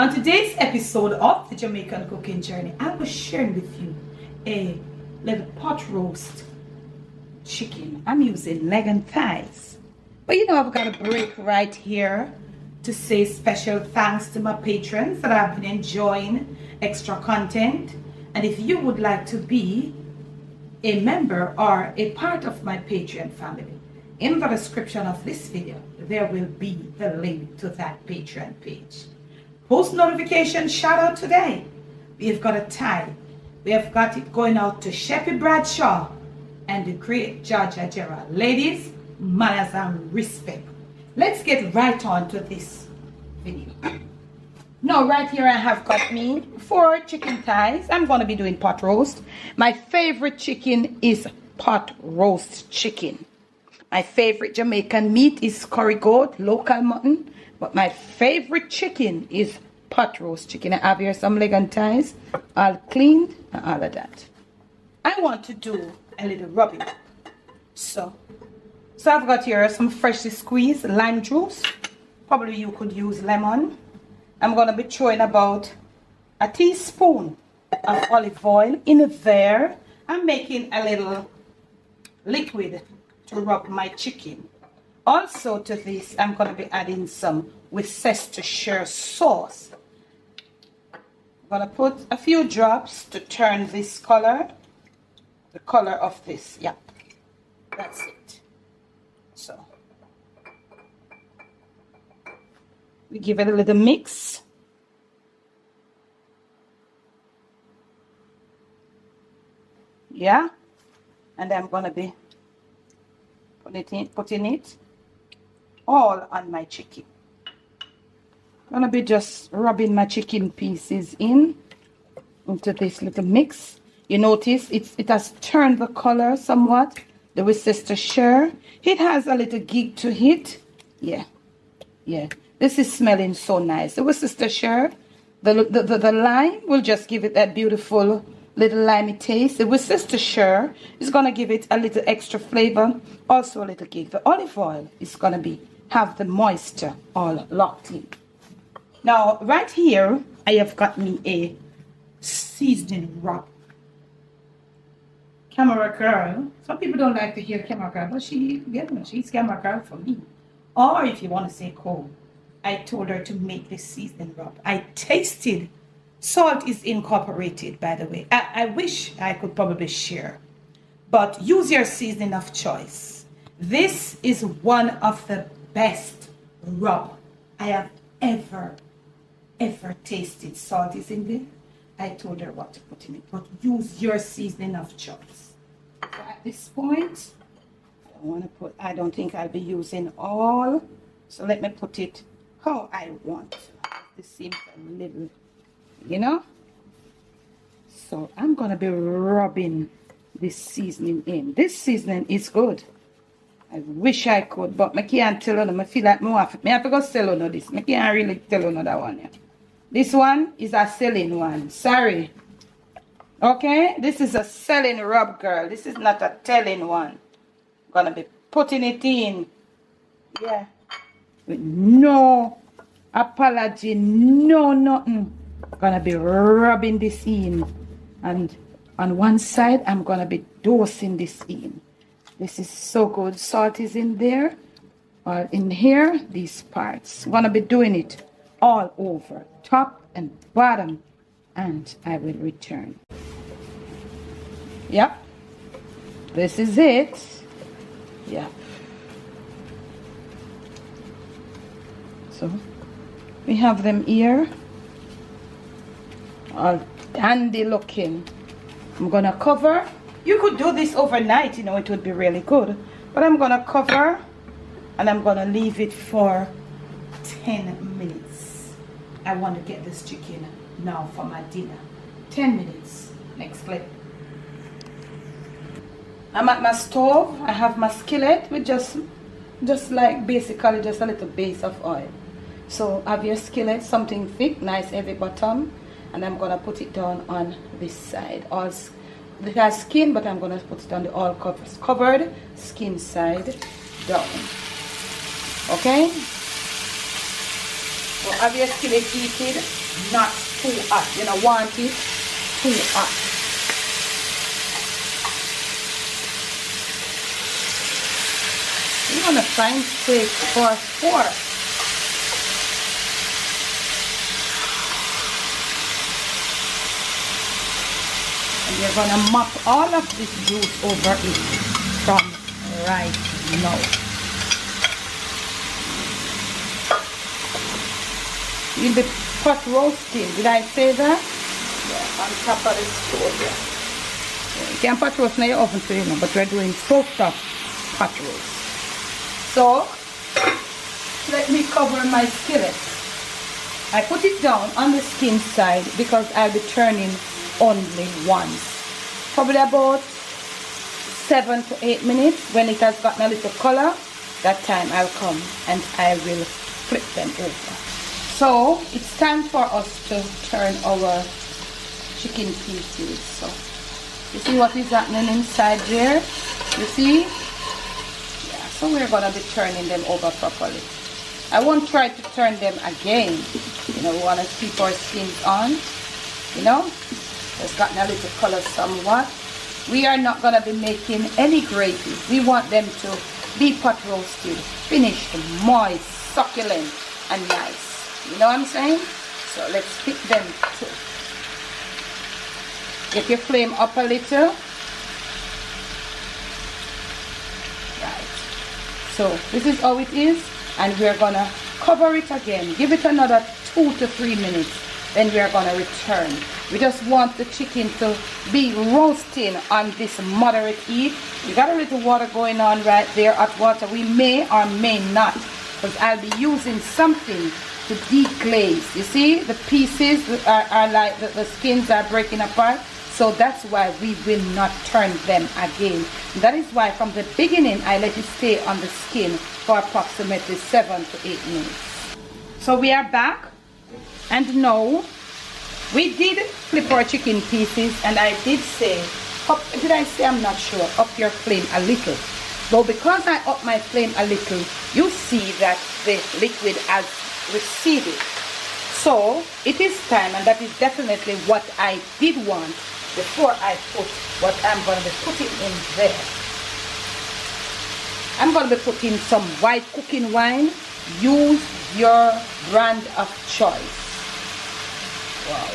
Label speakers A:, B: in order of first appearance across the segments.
A: On today's episode of the Jamaican cooking journey, I was sharing with you a little pot roast chicken. I'm using leg and thighs. But you know, I've got a break right here to say special thanks to my patrons that have been enjoying extra content. And if you would like to be a member or a part of my Patreon family, in the description of this video, there will be the link to that Patreon page. Post notification shout out today. We've got a tie. We have got it going out to Sheppy Bradshaw and the great Georgia Gerald. Ladies, manners and respect. Let's get right on to this video. Now, right here I have got me 4 chicken thighs. I'm going to be doing pot roast. My favorite chicken is pot roast chicken. My favorite Jamaican meat is curry goat, local mutton. But my favorite chicken is pot roast chicken. I have here some leg and thighs, all cleaned and all of that. I want to do a little rubbing. So I've got here some freshly squeezed lime juice. Probably you could use lemon. I'm going to be throwing about a teaspoon of olive oil in there. I'm making a little liquid to rub my chicken. Also to this, I'm going to be adding some Worcestershire sauce. I'm going to put a few drops to turn this color, the color of this. Yeah, that's it. So we give it a little mix. Yeah, and I'm going to be putting it all on my chicken. I'm gonna be just rubbing my chicken pieces into this little mix. You notice it has turned the color somewhat. The Worcestershire, it has a little gig to it. Yeah, this is smelling so nice. The Worcestershire, the lime will just give it that beautiful little limey taste. The Worcestershire is gonna give it a little extra flavor, also a little gig. The olive oil is gonna have the moisture all locked in. Now, right here, I have got me a seasoning rub. Camera girl. Some people don't like to hear camera girl, but she's camera girl for me. Or if you want to say Cole, I told her to make this seasoning rub. I tasted. Salt is incorporated, by the way. I wish I could probably share, but use your seasoning of choice. This is one of the best rub I have ever tasted. Salt is in there. I told her what to put in it, but use your seasoning of choice. So at this point, I don't think I'll be using all, so let me put it how I want. This seems a little, you know. So I'm gonna be rubbing this seasoning in. This seasoning is good. I wish I could, but I can't tell you. I feel like I have to go sell on this. I can't really tell you that one. Yeah. This one is a selling one. Sorry. Okay? This is a selling rub, girl. This is not a telling one. I'm gonna be putting it in. Yeah. With no apology, no nothing. I'm gonna be rubbing this in. And on one side, I'm gonna be dosing this in. This is so good. Salt is in there, or in here, these parts. I'm gonna be doing it all over, top and bottom, and I will return. Yep, this is it. Yep. So we have them here, all dandy looking. I'm gonna cover. You could do this overnight, you know, it would be really good. But I'm gonna cover and I'm gonna leave it for 10 minutes. I want to get this chicken now for my dinner. 10 minutes. Next clip. I'm at my stove. I have my skillet with just like basically just a little base of oil. So have your skillet, something thick, nice heavy bottom, and I'm gonna put it down on this side. It has skin, but I'm gonna put it on the all covered skin side down. Okay? So have your skillet heated. not too hot. You don't want it too hot. You want to find space for pork. And you're going to mop all of this juice over it from right now. You'll be pot roasting. Did I say that? Yeah, on top of the stove. Yeah. You can pot roast in your oven too, you know, but we're doing soaked up pot roast. So, let me cover my skillet. I put it down on the skin side because I'll be turning only once. Probably about 7 to 8 minutes. When it has gotten a little color, that time I'll come and I will flip them over. So it's time for us to turn our chicken pieces. So you see what is happening inside there? You see? Yeah, so we're gonna be turning them over properly. I won't try to turn them again. You know, we wanna keep our skins on. You know? It's gotten a little color somewhat. We are not gonna be making any gravy. We want them to be pot roasted, finished, moist, succulent, and nice. You know what I'm saying? So let's pick them too. Get your flame up a little. Right. So this is how it is, and we're gonna cover it again. Give it another 2 to 3 minutes. Then we are gonna return. We just want the chicken to be roasting on this moderate heat. You got a little water going on right there, hot water. We may or may not, because I'll be using something to deglaze. You see, the pieces are like, the skins are breaking apart. So that's why we will not turn them again. That is why from the beginning, I let it stay on the skin for approximately 7 to 8 minutes. So we are back. And now, we did flip our chicken pieces, and I did say, did I say, I'm not sure, up your flame a little. But because I up my flame a little, you see that the liquid has receded. So, it is time, and that is definitely what I did want before I put what I'm going to be putting in there. I'm going to be putting some white cooking wine. Use your brand of choice. Wow.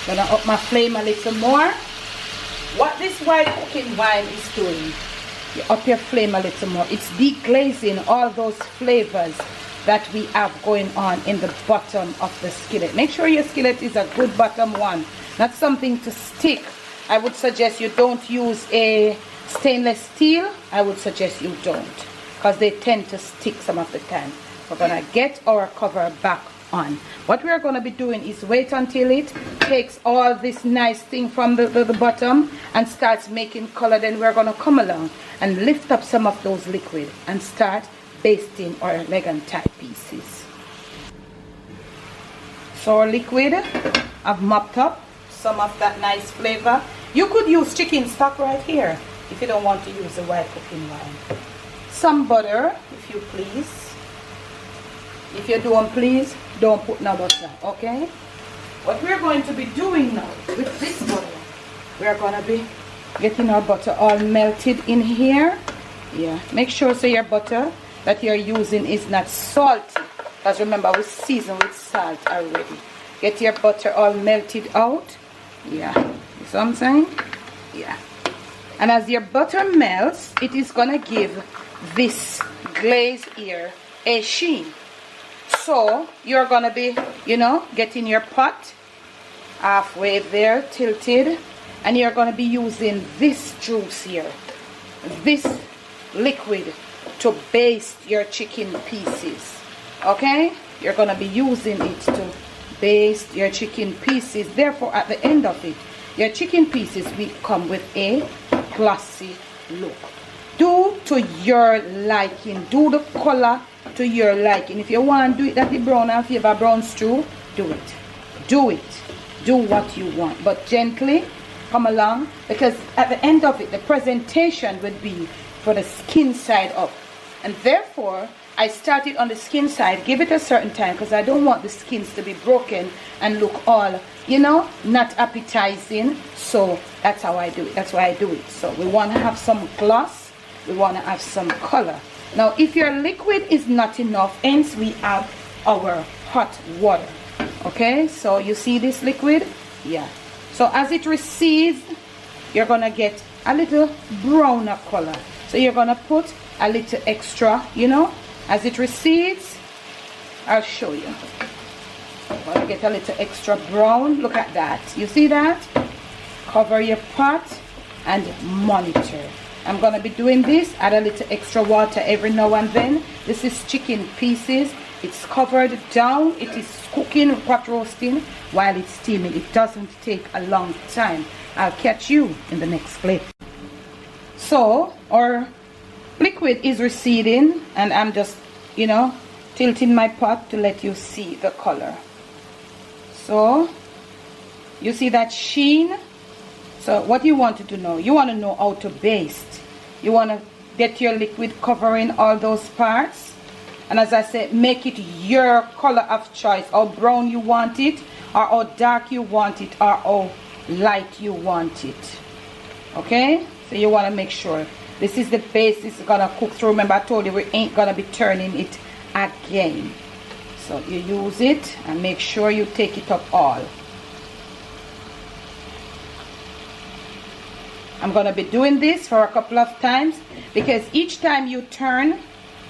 A: Gonna up my flame a little more. What this white cooking wine is doing, you up your flame a little more. It's deglazing all those flavors that we have going on in the bottom of the skillet. Make sure your skillet is a good bottom one, not something to stick. I would suggest you don't use a stainless steel. I would suggest you don't, because they tend to stick some of the time. We're gonna get our cover back on. What we're gonna be doing is wait until it takes all this nice thing from the bottom and starts making color. Then we're gonna come along and lift up some of those liquid and start basting our leg and thigh pieces. So our liquid, I've mopped up some of that nice flavor. You could use chicken stock right here if you don't want to use the white cooking wine. Some butter, if you please. If you don't please, don't put no butter, okay? What we're going to be doing now with this butter, we're going to be getting our butter all melted in here. Yeah, make sure so your butter that you're using is not salty, because remember we season with salt already. Get your butter all melted out. Yeah, you see what I'm saying? Yeah. And as your butter melts, it is gonna give this glaze here a sheen. So you're gonna be, you know, getting your pot halfway there tilted, and you're gonna be using this juice here, this liquid, to baste your chicken pieces. Okay, you're gonna be using it to baste your chicken pieces. Therefore, at the end of it, your chicken pieces will come with a glossy look. Do to your liking. Do the color to your liking. If you want to do it that the brown and favor brown stew, do it. Do it. Do what you want, but gently, come along, because at the end of it, the presentation would be for the skin side up. And therefore, I started on the skin side, give it a certain time, because I don't want the skins to be broken and look all, you know, not appetizing. So that's how I do it. That's why I do it. So we want to have some gloss. We want to have some color. Now, if your liquid is not enough, hence we have our hot water. Okay, so you see this liquid? Yeah. So as it recedes, you're going to get a little browner color. So you're going to put a little extra, you know, as it recedes. I'll show you. I'm going to get a little extra brown. Look at that. You see that? Cover your pot and monitor. I'm going to be doing this. Add a little extra water every now and then. This is chicken pieces. It's covered down. It is cooking, pot roasting while it's steaming. It doesn't take a long time. I'll catch you in the next clip. So our liquid is receding, and I'm just, you know, tilting my pot to let you see the color. So you see that sheen? So what you want to do now, you want to know how to baste. You want to get your liquid covering all those parts. And as I said, make it your color of choice. How brown you want it, or how dark you want it, or how light you want it. Okay? So you want to make sure. This is the base. It's going to cook through. Remember I told you we ain't going to be turning it again. So you use it and make sure you take it up all. I'm going to be doing this for a couple of times, because each time you turn,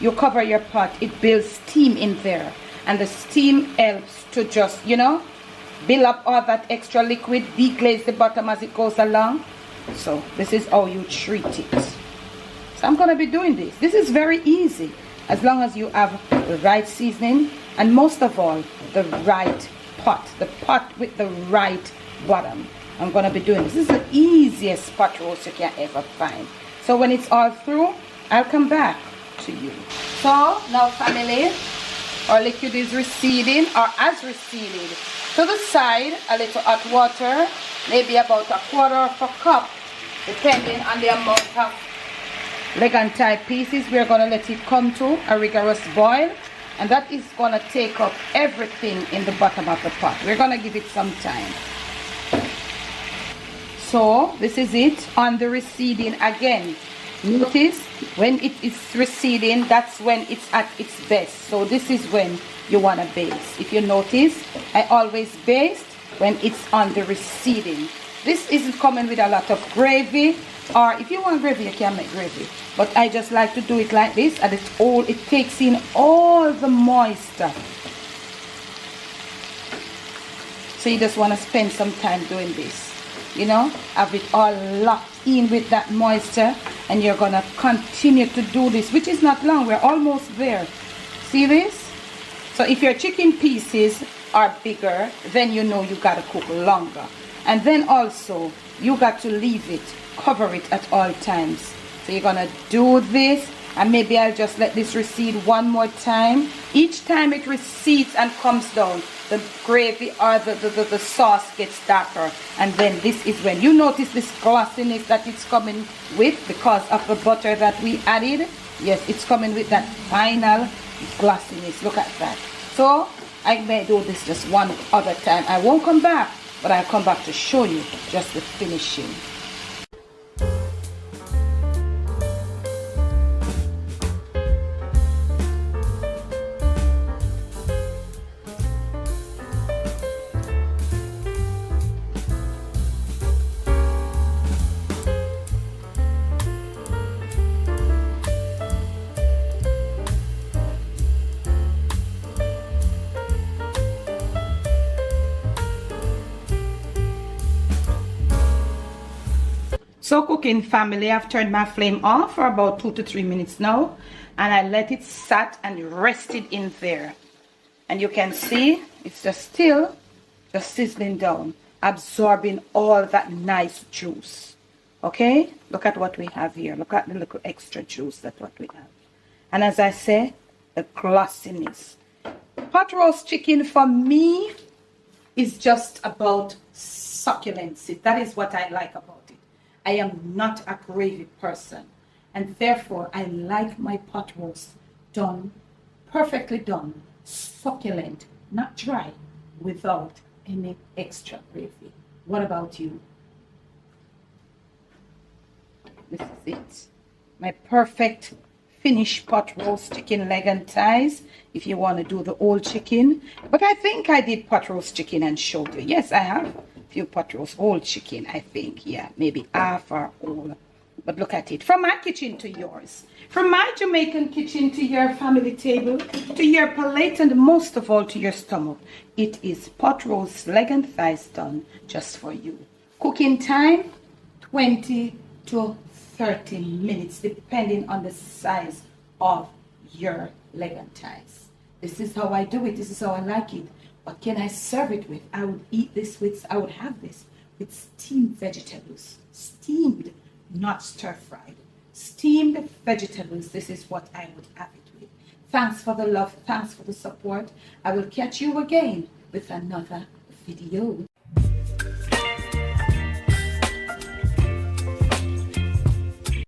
A: you cover your pot, it builds steam in there, and the steam helps to just, you know, build up all that extra liquid, deglaze the bottom as it goes along. So this is how you treat it. So I'm going to be doing this. This is very easy, as long as you have the right seasoning, and most of all, the right pot, the pot with the right bottom. I'm going to be doing this. This is the easiest pot roast you can ever find. So when it's all through, I'll come back to you. So now family, our liquid is receding, or has receded. To the side, a little hot water, maybe about a quarter of a cup, depending on the amount of leg and thigh pieces. We're going to let it come to a rigorous boil, and that is going to take up everything in the bottom of the pot. We're going to give it some time. So this is it on the receding again. Notice when it is receding, that's when it's at its best. So this is when you want to baste. If you notice, I always baste when it's on the receding. This isn't coming with a lot of gravy, or if you want gravy, you can make gravy. But I just like to do it like this, and it takes in all the moisture. So you just want to spend some time doing this. You know, have it all locked in with that moisture, and you're gonna continue to do this, which is not long. We're almost there. See this? So if your chicken pieces are bigger, then you know you gotta cook longer. And then also you got to leave it, cover it at all times. So you're gonna do this, and maybe I'll just let this recede one more time. Each time it recedes and comes down, the gravy or the sauce gets darker, and then this is when you notice this glossiness that it's coming with because of the butter that we added. Yes, it's coming with that final glossiness. Look at that. So I may do this just one other time. I won't come back, but I'll come back to show you just the finishing. So cooking family, I've turned my flame off for about 2 to 3 minutes now, and I let it sat and rested in there, and you can see it's just still just sizzling down, absorbing all that nice juice. Okay, look at what we have here. Look at the little extra juice. That's what we have. And as I say, the glossiness. Pot roast chicken for me is just about succulence. That is what I like about it. I am not a gravy person, and therefore I like my pot roast done, perfectly done, succulent, not dry, without any extra gravy. What about you? This is it. My perfect finished pot roast chicken leg and thighs, if you want to do the old chicken. But I think I did pot roast chicken and showed you. Yes, I have a few pot roast old chicken, I think. Yeah, maybe half or all. But look at it. From my kitchen to yours. From my Jamaican kitchen to your family table, to your plate, and most of all to your stomach. It is pot roast leg and thighs done just for you. Cooking time, 20 to 30 minutes, depending on the size of your leg and thighs. This is how I do it. This is how I like it. What can I serve it with? I would eat this with, I would have this with steamed vegetables. Steamed, not stir-fried. Steamed vegetables, this is what I would have it with. Thanks for the love. Thanks for the support. I will catch you again with another video.